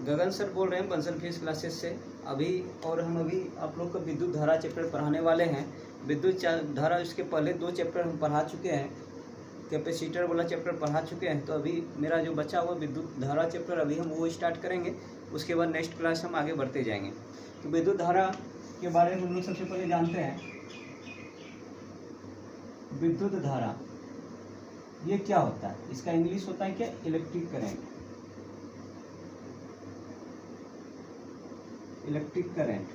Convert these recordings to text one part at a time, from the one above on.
गगन sir बोल रहे हैं बंसल फिजिक्स क्लासेस से। हम अभी आप लोग को विद्युत धारा चैप्टर पढ़ाने वाले हैं। विद्युत धारा इसके पहले 2 चैप्टर हम पढ़ा चुके हैं, कैपेसिटर वाला चैप्टर पढ़ा चुके हैं। तो अभी मेरा जो बचा हुआ विद्युत धारा चैप्टर अभी हम वो स्टार्ट करेंगे, उसके बाद नेक्स्ट क्लास हम आगे बढ़ते जाएंगे। तो विद्युत धारा के बारे में हम लोग सबसे पहले जानते हैं विद्युत धारा ये क्या होता है। इसका इंग्लिश होता है क्या, इलेक्ट्रिक करंट। इलेक्ट्रिक करंट,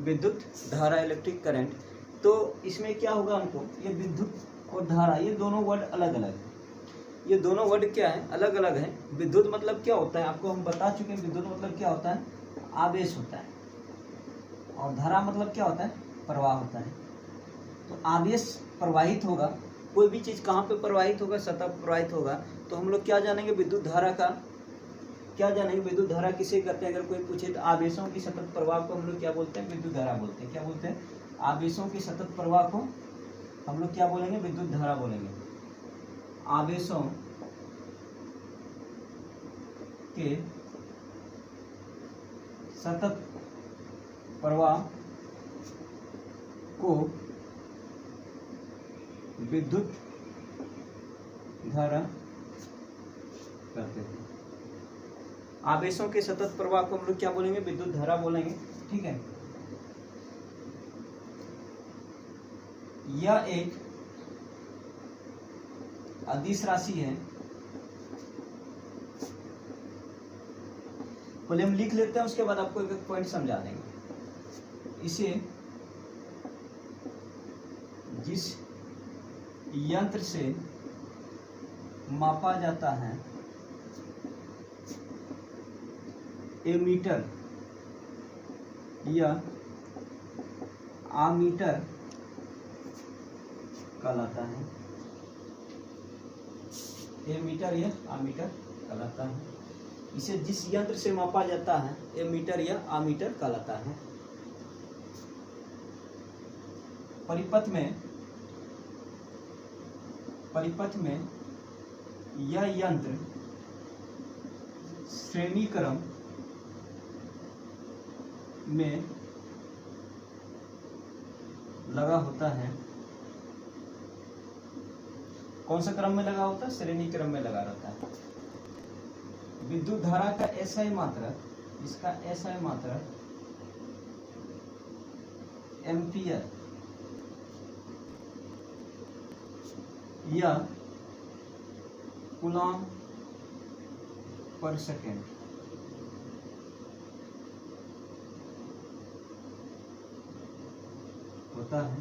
विद्युत धारा, इलेक्ट्रिक करंट। तो इसमें क्या होगा हमको, ये विद्युत और धारा ये दोनों वर्ड अलग अलग है। ये दोनों वर्ड क्या है, अलग अलग है। विद्युत मतलब क्या होता है आपको हम बता चुके हैं। विद्युत मतलब क्या होता है, आवेश होता है। और धारा मतलब क्या होता है, प्रवाह होता है। तो आवेश प्रवाहित होगा, कोई भी चीज़ कहाँ पे प्रवाहित होगा, सतह प्रवाहित होगा। तो हम लोग क्या जानेंगे विद्युत धारा का, क्या जानेंगे विद्युत धारा किसे कहते हैं। अगर कोई पूछे तो आवेशों की सतत प्रवाह को हम लोग क्या बोलते हैं, विद्युत धारा बोलते हैं। क्या बोलते हैं, आवेशों की सतत प्रवाह को हम लोग क्या बोलेंगे, विद्युत धारा बोलेंगे। आवेशों के सतत प्रवाह को विद्युत धारा कहते हैं। आवेशों के सतत प्रवाह को हम लोग क्या बोलेंगे, विद्युत धारा बोलेंगे। ठीक है, यह एक अदिश राशि है। पहले हम लिख लेते हैं, उसके बाद आपको एक एक पॉइंट समझा देंगे। इसे जिस यंत्र से मापा जाता है, एमीटर या आमीटर कहलाता है। एमीटर या आमीटर कहलाता है। इसे जिस यंत्र से मापा जाता है, एमीटर या आमीटर कहलाता है। परिपथ में यह यंत्र श्रेणी क्रम में लगा होता है। कौन सा क्रम में लगा होता है, श्रेणी क्रम में लगा रहता है। विद्युत धारा का एसआई मात्रक, इसका एसआई मात्रक एम्पियर या कूलॉम पर सेकेंड होता है।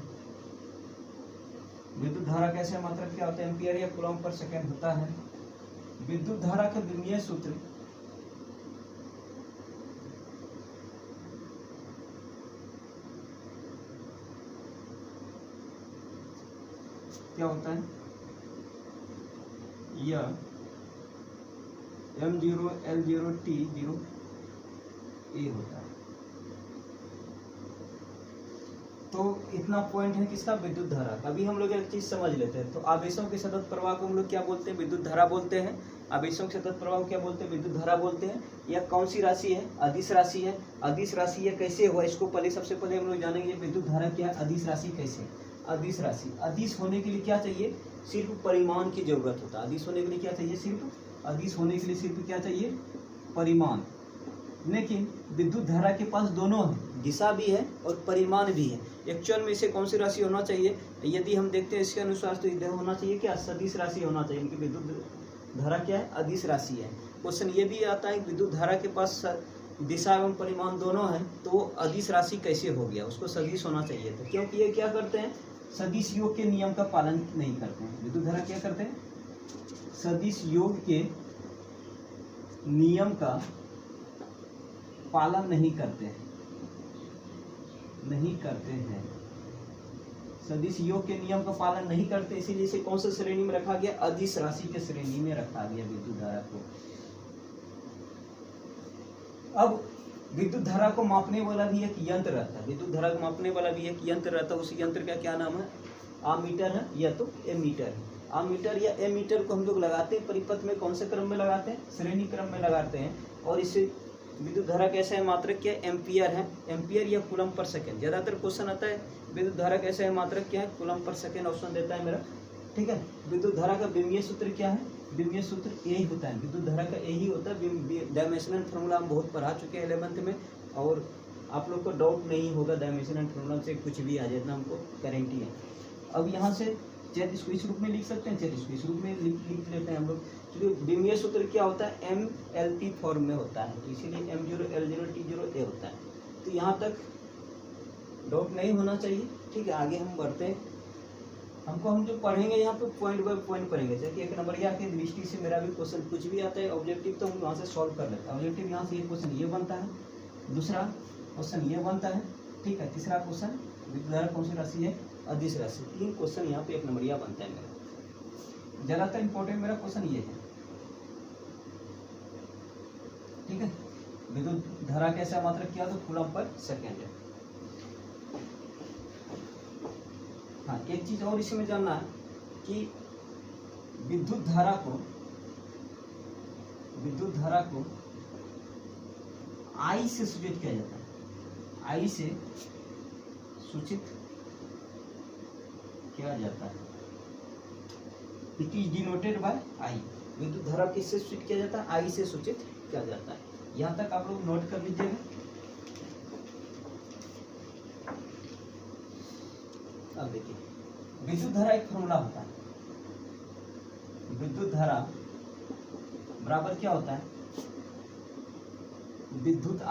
विद्युत धारा का एसआई मात्रक क्या होता है, एम्पियर या कूलॉम पर सेकेंड होता है। विद्युत धारा का विमीय सूत्र क्या होता है, यह M0 L0 T0 A होता है। तो इतना पॉइंट है किसका, विद्युत धारा का। अभी हम लोग एक चीज समझ लेते हैं। तो आवेशों के सतत प्रवाह को हम लोग क्या बोलते हैं, विद्युत धारा बोलते हैं। आवेशों के सतत प्रवाह को क्या बोलते हैं, विद्युत धारा बोलते हैं। यह कौन सी राशि है, अदिश राशि है। अदिश राशि यह कैसे हुआ, इसको पहले सबसे पहले हम लोग जानेंगे विद्युत धारा क्या है, अदिश राशि कैसे। अदिश राशि, अदिश होने के लिए क्या चाहिए, सिर्फ परिमाण की जरूरत होता है। अदिश होने के लिए क्या चाहिए, अदिश होने के लिए सिर्फ क्या चाहिए, परिमाण। लेकिन विद्युत धारा के पास दोनों है, दिशा भी है और परिमाण भी है। एक्चुअल में इसे कौन सी राशि होना चाहिए, यदि हम देखते हैं इसके अनुसार तो इधर होना चाहिए क्या, सदिश राशि होना चाहिए। इनकी विद्युत धारा क्या है, अदिश राशि है। क्वेश्चन ये भी आता है विद्युत धारा के पास दिशा एवं परिमाण दोनों है, तो वो अदिश राशि कैसे हो गया, उसको सदिश होना चाहिए था। क्योंकि ये क्या करते हैं, सदिश योग के नियम का पालन नहीं करते हैं। विद्युत धारा क्या करते हैं, सदिश योग के नियम का पालन नहीं करते हैं, सदिश योग के नियम का पालन नहीं करते, इसीलिए इसे कौन सा श्रेणी में रखा गया, अदिश राशि के श्रेणी में रखा गया विद्युत धारा को। अब विद्युत धारा को मापने वाला भी एक यंत्र रहता है, विद्युत धारा को मापने वाला भी एक यंत्र रहता है। उस यंत्र का क्या नाम है, आमीटर है या तो एमीटर है। आमीटर या एमीटर को हम लोग लगाते हैं परिपथ में, कौन से क्रम में लगाते हैं, श्रेणी क्रम में लगाते हैं। और इसे विद्युत धारा कैसा है, मात्रक क्या है, एम्पियर है, एम्पियर या कूलम पर सेकेंड। ज़्यादातर क्वेश्चन आता है विद्युत धारा कैसा है, मात्रक क्या है, कूलम पर सेकेंड ऑप्शन देता है मेरा। ठीक है, विद्युत धारा का विमीय सूत्र क्या है, विमीय सूत्र यही होता है, विद्युत धारा का यही होता है। डायमेंशनल फार्मूला हम बहुत पढ़ा चुके हैं 11th में, और आप लोग को डाउट नहीं होगा, डायमेंशनल फार्मूला से कुछ भी आ जाए इतना हमको गारंटी है। अब यहाँ से चाहे इसको इस रूप में लिख सकते हैं, चाहे इसको इस रूप में लिख लेते हैं हम लोग, क्योंकि विमीय सूत्र क्या होता है, MLT फॉर्म में होता है, तो इसीलिए M0 L0 T0 A होता है। तो यहाँ तक डाउट नहीं होना चाहिए। ठीक है, आगे हम बढ़ते हैं। हम जो पढ़ेंगे यहाँ पे पॉइंट बाय पॉइंट पढ़ेंगे, जैसे एक नंबरिया की दृष्टि से मेरा भी क्वेश्चन कुछ भी आता है ऑब्जेक्टिव तो हम वहाँ से सॉल्व कर लेते हैं। ऑब्जेक्टिव यहाँ से एक क्वेश्चन ये बनता है, दूसरा क्वेश्चन ये बनता है, ठीक है, तीसरा क्वेश्चन विद्युत धारा कौन सी राशि है, अदिश राशि। 3 क्वेश्चन यहाँ पे एक नंबरिया बनता है मेरा। ज़्यादातर इंपॉर्टेंट मेरा क्वेश्चन ये है। ठीक है, विद्युत धारा कैसा मात्रक क्या, तो कूलम पर सेकेंड है। हाँ, एक चीज और इसमें जानना है कि विद्युत धारा को I से सूचित किया जाता है, I से सूचित किया जाता है। It is denoted by I। विद्युत धारा किससे सूचित किया जाता है, I से सूचित किया जाता है। यहाँ तक आप लोग नोट कर लीजिएगा। अब देखिए, विद्युत धारा एक फॉर्मूला होता है। विद्युत धारा बराबर क्या होता है, विद्युत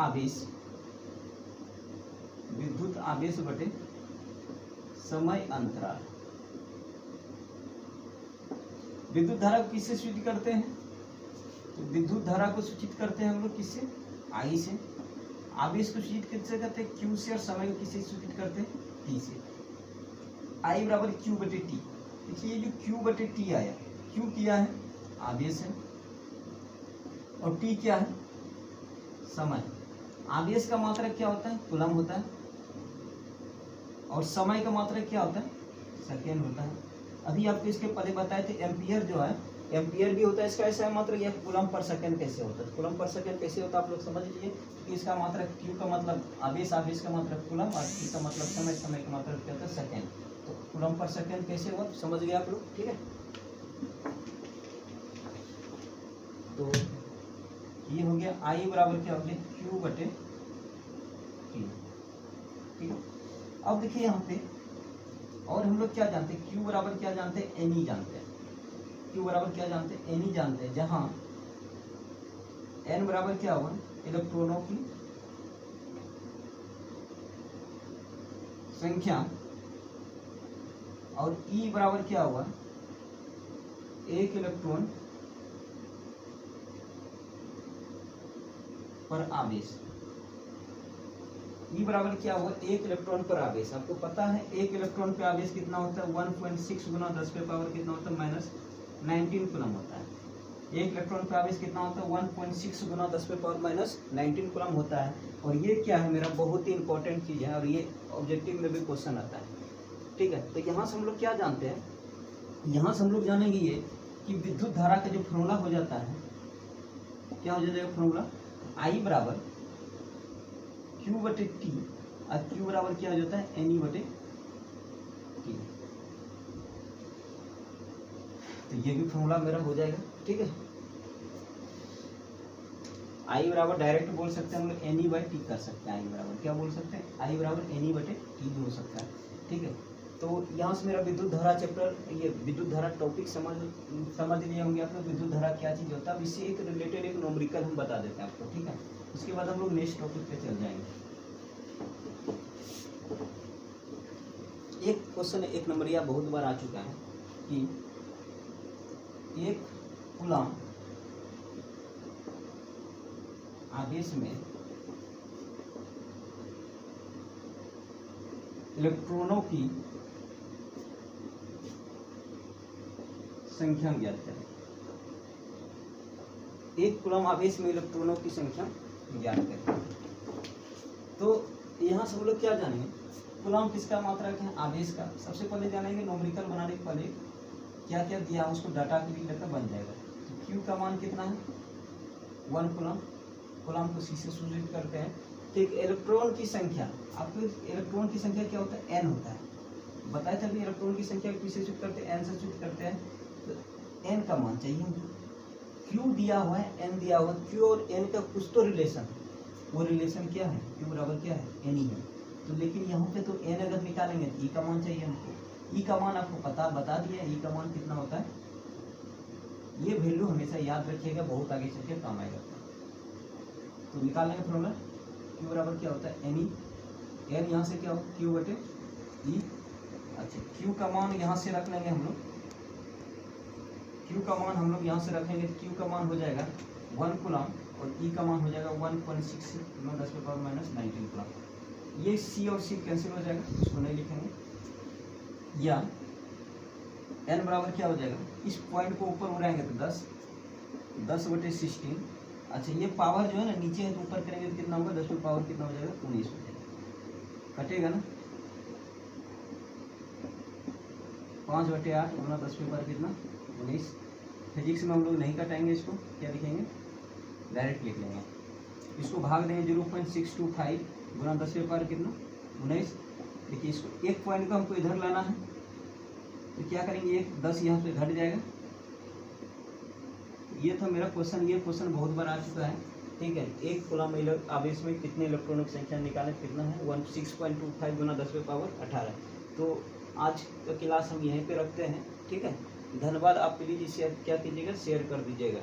आवेश बटे समय अंतराल। विद्युत धारा को किससे सूचित करते हैं, तो विद्युत धारा को सूचित करते हैं हम लोग किससे, I से। आवेश को सूचित किससे करते हैं, Q से, और समय को किससे सूचित करते हैं, T से। I बराबर Q बटे T। देखिए जो Q बटे T आया, Q क्या है, आवेश है, और T क्या है, समय। आवेश का मात्रक क्या होता है, कूलम होता है, और समय का मात्रक क्या होता है, सेकेंड होता है। अभी आपको इसके पहले बताए थे एम्पियर जो है, एम्पियर भी होता है इसका ऐसा मात्रक, या कूलम पर सेकेंड कैसे होता है, कूलम पर सेकेंड कैसे होता है आप लोग समझ लीजिए। कि इसका मात्रक Q का मतलब आवेश, आवेश का मात्रक कूलम, और T का मतलब समय, समय का मात्रक क्या होता है, सेकेंड। तो कूलम पर सेकेंड कैसे हुआ समझ गए आप लोग। ठीक है, तो ये हो गया I बराबर क्या हो गया, Q बटे T। ठीक है, अब देखिए यहाँ पे और हम लोग क्या जानते हैं, Q बराबर क्या जानते हैं, Ne जानते हैं। Q बराबर क्या जानते हैं, Ne जानते हैं, जहां N बराबर क्या हुआ, इलेक्ट्रॉनों की संख्या, और E बराबर क्या हुआ, एक इलेक्ट्रॉन पर आवेश। E बराबर क्या हुआ, एक इलेक्ट्रॉन पर आवेश। आपको पता है एक इलेक्ट्रॉन पे आवेश कितना होता है, 1.6 गुना 10 पे पावर कितना होता है, -19 कूलम होता है। एक इलेक्ट्रॉन पे आवेश कितना होता है, 1.6 गुना 10 पे पावर -19 कूलम होता है। और ये क्या है मेरा, बहुत ही इंपॉर्टेंट चीज़ है, और ये ऑब्जेक्टिव में भी क्वेश्चन आता है। ठीक है, तो यहाँ से हम लोग क्या जानते हैं, यहाँ से हम लोग जानेंगे ये कि विद्युत धारा का जो फॉर्मूला हो जाता है, क्या हो जाएगा फॉर्मूला, I बराबर Q बटे T, और Q बराबर क्या हो जाता है, Ne बटे T। तो ये भी फॉर्मूला मेरा हो जाएगा। ठीक है, I बराबर डायरेक्ट बोल सकते हैं हम लोग Ne बाई T कर सकते हैं। I बराबर क्या बोल सकते हैं, I बराबर Ne बटे T भी हो सकता है। ठीक है, तो यहाँ से मेरा विद्युत धारा चैप्टर, ये विद्युत धारा टॉपिक समझ लिए होंगे आप लोग, विद्युत धारा क्या चीज़ होता है। अब इससे एक रिलेटेड एक नोमरिकल हम बता देते हैं आपको। ठीक है, उसके बाद हम लोग नेक्स्ट टॉपिक पे चल जाएंगे। एक क्वेश्चन एक नंबरिया बहुत बार आ चुका है कि एक कूलम आवेश में इलेक्ट्रॉनों की संख्या ज्ञात करें। एक कूलम आवेश में इलेक्ट्रॉनों की संख्या ज्ञात करें। तो यहाँ से हम लोग क्या जानेंगे, कूलम किसका मात्रक है, आवेश का। सबसे पहले जानेंगे नोमरिकल बनाने के पहले क्या क्या दिया उसको डाटा के लिए लेकर बन जाएगा। तो Q का मान कितना है, 1 कूलम, कूलम को सी से सूचित करते हैं। ठीक, इलेक्ट्रॉन की संख्या, आपको इलेक्ट्रॉन की संख्या क्या होता है, एन होता है, बताया था भी इलेक्ट्रॉन की संख्या किससे सूचित करते हैं, एन से सूचित करते हैं। तो एन का मान चाहिए हमको, क्यू दिया हुआ है, एन दिया हुआ है, क्यू और एन का कुछ तो रिलेशन, वो रिलेशन क्या है, क्यू बराबर क्या है, एन ही है। तो लेकिन यहाँ पे तो एन अगर निकालेंगे तो ई का मान चाहिए हमको, ई का मान आपको पता बता दिया, ई का मान कितना होता है, ये वैल्यू हमेशा याद रखिएगा, बहुत आगे चल के काम आएगा। तो निकाल लेंगे फॉर्मूला, क्यू बराबर क्या होता है, एन ई, एन यहाँ से क्या हो, क्यू बटे ई। अच्छा, क्यू का मान यहाँ से रख लेंगे हम लोग, क्यू का मान हम लोग यहाँ से रखेंगे, क्यू का मान हो जाएगा 1 कूलम और ई का मान हो जाएगा 1.6 10 के पावर माइनस 19 कूलम। ये सी और सी कैंसिल हो जाएगा, इसको नहीं लिखेंगे। या एन बराबर क्या हो जाएगा, इस पॉइंट को ऊपर उड़ाएंगे तो 10 बटे 16। अच्छा, ये पावर जो है ना नीचे है तो ऊपर करेंगे तो कितना होगा, 10 में पावर कितना हो जाएगा, 19 हो जाएगा, कटेगा ना। 5 बटे 8 गुना 10 में पावर कितना, 19। फिजिक्स में हम लोग नहीं कटाएंगे, इसको क्या लिखेंगे, डायरेक्ट लिख लेंगे। इसको भाग देंगे 0.625 गुना 10 में पावर कितना, 19। देखिए इसको एक पॉइंट को हमको इधर लाना है, तो क्या करेंगे, एक 10 यहाँ से घट जाएगा। ये था मेरा क्वेश्चन, ये क्वेश्चन बहुत बार आ चुका है। ठीक है, एक कूलम आवेश में कितने इलेक्ट्रॉनों की संख्या निकालें, कितना है 16.25 गुना 10 में पावर 18। तो आज का क्लास हम यहीं पे रखते हैं। ठीक है, धन्यवाद। आप प्लीज़ इसे क्या कीजिएगा, शेयर कर दीजिएगा।